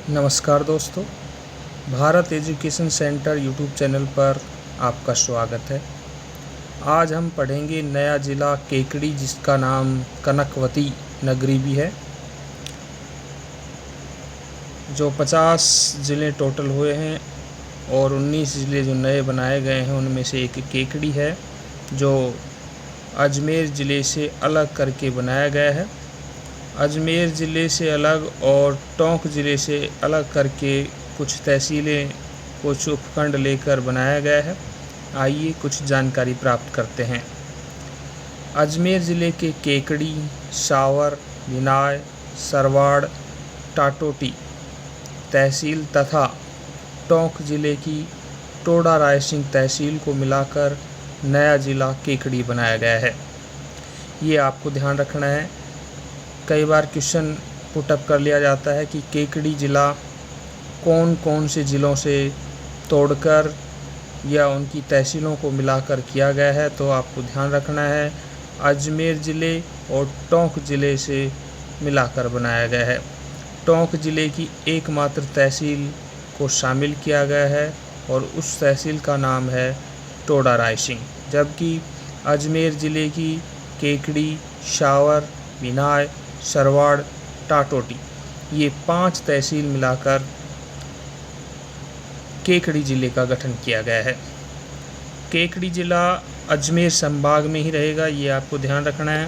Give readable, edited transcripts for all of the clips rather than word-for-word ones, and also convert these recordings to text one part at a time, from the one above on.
नमस्कार दोस्तों, Bharat education centre YouTube channel पर आपका स्वागत है। आज हम पढ़ेंगे नया ज़िला केकड़ी, जिसका नाम कनकवती नगरी भी है। जो 50 ज़िले टोटल हुए हैं और 19 ज़िले जो नए बनाए गए हैं उनमें से एक केकड़ी है, जो अजमेर ज़िले से अलग करके बनाया गया है। अजमेर ज़िले से अलग और टोंक ज़िले से अलग करके कुछ तहसीलें, कुछ उपखंड लेकर बनाया गया है। आइए कुछ जानकारी प्राप्त करते हैं। अजमेर ज़िले के केकड़ी, सावर, भिनाय, सरवाड़, टाटोटी तहसील तथा टोंक ज़िले की टोडा रायसिंह तहसील को मिलाकर नया ज़िला केकड़ी बनाया गया है। ये आपको ध्यान रखना है। कई बार क्वेश्चन पुटअप कर लिया जाता है कि केकड़ी ज़िला कौन कौन से ज़िलों से तोड़कर या उनकी तहसीलों को मिलाकर किया गया है, तो आपको ध्यान रखना है अजमेर ज़िले और टोंक ज़िले से मिलाकर बनाया गया है। टोंक ज़िले की एकमात्र तहसील को शामिल किया गया है और उस तहसील का नाम है टोडा रायसिंह, जबकि अजमेर ज़िले की केकड़ी, सावर, भिनाय, सरवाड़, टाटोटी ये 5 तहसील मिलाकर केकड़ी ज़िले का गठन किया गया है। केकड़ी ज़िला अजमेर संभाग में ही रहेगा, ये आपको ध्यान रखना है।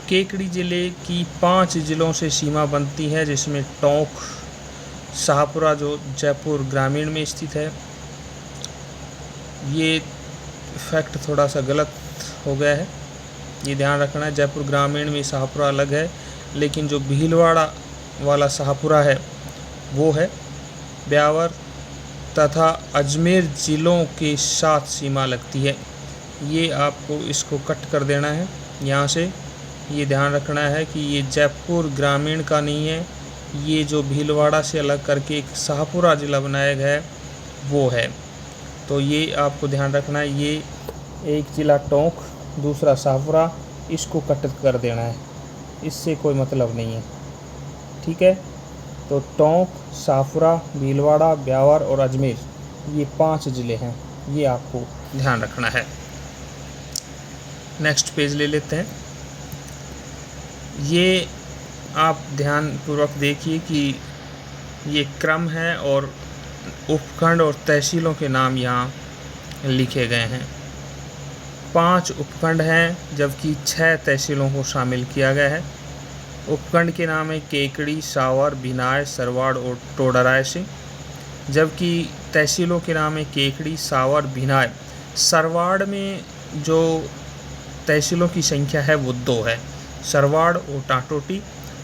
केकड़ी ज़िले की 5 ज़िलों से सीमा बनती है, जिसमें टोंक, शाहपुरा जो जयपुर ग्रामीण में स्थित है। ये फैक्ट थोड़ा सा गलत हो गया है, ये ध्यान रखना है। जयपुर ग्रामीण में शाहपुरा अलग है, लेकिन जो भीलवाड़ा वाला शाहपुरा है वो है ब्यावर तथा अजमेर ज़िलों के साथ सीमा लगती है। ये आपको इसको कट कर देना है यहाँ से। ये ध्यान रखना है कि ये जयपुर ग्रामीण का नहीं है, ये जो भीलवाड़ा से अलग करके एक शाहपुरा ज़िला बनाया गया है वो है। तो ये आपको ध्यान रखना है। ये एक ज़िला टोंक, दूसरा शाहपुरा, इसको कट कर देना है, इससे कोई मतलब नहीं है, ठीक है। तो टोंक, शाहपुरा, भीलवाड़ा, ब्यावर और अजमेर ये 5 ज़िले हैं, ये आपको ध्यान रखना है। नेक्स्ट पेज ले लेते हैं। ये आप ध्यानपूर्वक देखिए कि ये क्रम है और उपखंड और तहसीलों के नाम यहाँ लिखे गए हैं। 5 उपखंड हैं, जबकि 6 तहसीलों को शामिल किया गया है। उपखंड के नाम है केकड़ी, सावर, भिनाय, सरवाड़ और टोडा रायसिंह, जबकि तहसीलों के नाम है केकड़ी, सावर, भिनाय। सरवाड़ में जो तहसीलों की संख्या है वो 2 है, सरवाड़ और टाटोटी,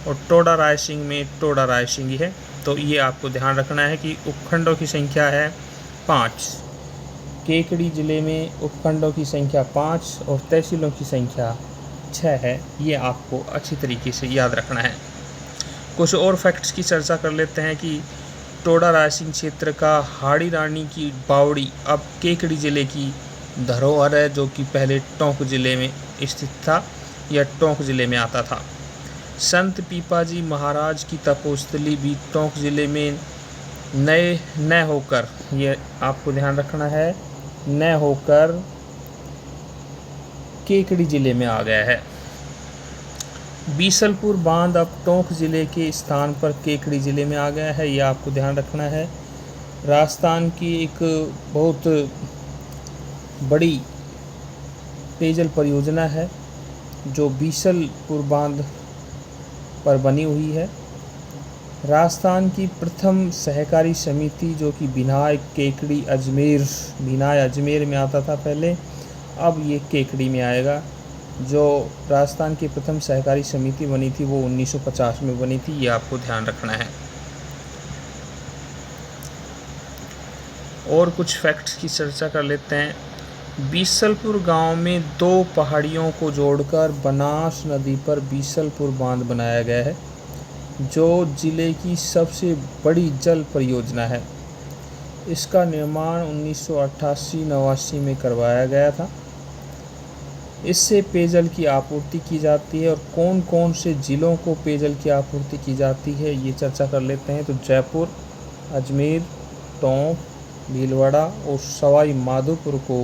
और टोडा रायसिंह में टोडा रायसिंह ही है। तो ये आपको ध्यान रखना है कि उपखंडों की संख्या है 5। केकड़ी ज़िले में उपखंडों की संख्या 5 और तहसीलों की संख्या 6 है। ये आपको अच्छी तरीके से याद रखना है। कुछ और फैक्ट्स की चर्चा कर लेते हैं कि टोडा रायसिंह क्षेत्र का हाड़ी रानी की बावड़ी अब केकड़ी ज़िले की धरोहर है, जो कि पहले टोंक ज़िले में स्थित था या टोंक ज़िले में आता था। संत पीपाजी महाराज की तपोस्थली भी टोंक ज़िले में न होकर, ये आपको ध्यान रखना है, न होकर केकड़ी ज़िले में आ गया है। बीसलपुर बांध अब टोंक ज़िले के स्थान पर केकड़ी ज़िले में आ गया है, ये आपको ध्यान रखना है। राजस्थान की एक बहुत बड़ी पेयजल परियोजना है जो बीसलपुर बांध पर बनी हुई है। राजस्थान की प्रथम सहकारी समिति जो कि भिनाय अजमेर में आता था पहले, अब ये केकड़ी में आएगा। जो राजस्थान की प्रथम सहकारी समिति बनी थी वो 1950 में बनी थी, ये आपको ध्यान रखना है। और कुछ फैक्ट्स की चर्चा कर लेते हैं। बीसलपुर गांव में 2 पहाड़ियों को जोड़कर बनास नदी पर बीसलपुर बांध बनाया गया है, जो ज़िले की सबसे बड़ी जल परियोजना है। इसका निर्माण 1988-89 में करवाया गया था। इससे पेयजल की आपूर्ति की जाती है और कौन कौन से ज़िलों को पेयजल की आपूर्ति की जाती है ये चर्चा कर लेते हैं। तो जयपुर, अजमेर, टोंक, भीलवाड़ा और सवाई माधोपुर को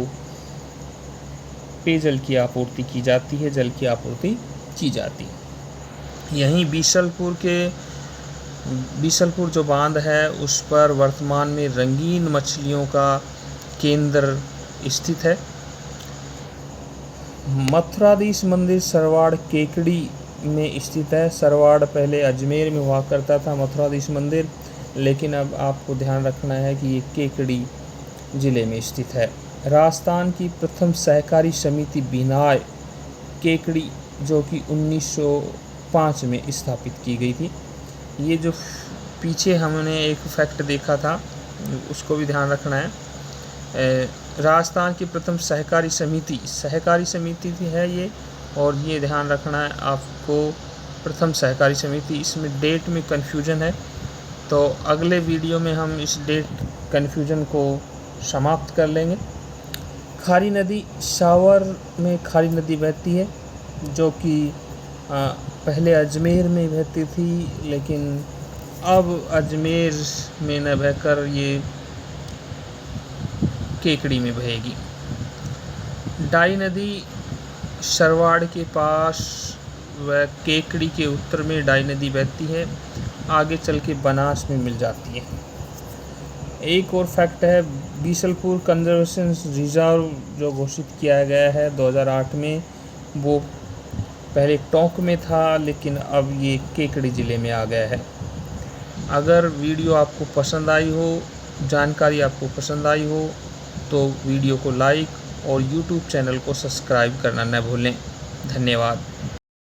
पेयजल की आपूर्ति की जाती है, जल की आपूर्ति की जाती है। यहीं बीसलपुर जो बांध है उस पर वर्तमान में रंगीन मछलियों का केंद्र स्थित है। मथुराधीश मंदिर सरवाड़ केकड़ी में स्थित है। सरवाड़ पहले अजमेर में हुआ करता था मथुराधीश मंदिर, लेकिन अब आपको ध्यान रखना है कि ये केकड़ी ज़िले में स्थित है। राजस्थान की प्रथम सहकारी समिति बिनाय केकड़ी जो कि 1905 में स्थापित की गई थी। ये जो पीछे हमने एक फैक्ट देखा था उसको भी ध्यान रखना है। राजस्थान की प्रथम सहकारी समिति है ये, और ये ध्यान रखना है आपको, प्रथम सहकारी समिति। इसमें डेट में कन्फ्यूजन है, तो अगले वीडियो में हम इस डेट कन्फ्यूजन को समाप्त कर लेंगे। खारी नदी, सावर में खारी नदी बहती है जो कि पहले अजमेर में बहती थी, लेकिन अब अजमेर में न बहकर ये केकड़ी में बहेगी। डाई नदी सरवाड़ के पास व केकड़ी के उत्तर में डाई नदी बहती है, आगे चल के बनास में मिल जाती है। एक और फैक्ट है, बीसलपुर कंजर्वेशन रिजर्व जो घोषित किया गया है 2008 में, वो पहले टोंक में था लेकिन अब ये केकड़ी ज़िले में आ गया है। अगर वीडियो आपको पसंद आई हो, जानकारी आपको पसंद आई हो, तो वीडियो को लाइक और यूट्यूब चैनल को सब्सक्राइब करना न भूलें। धन्यवाद।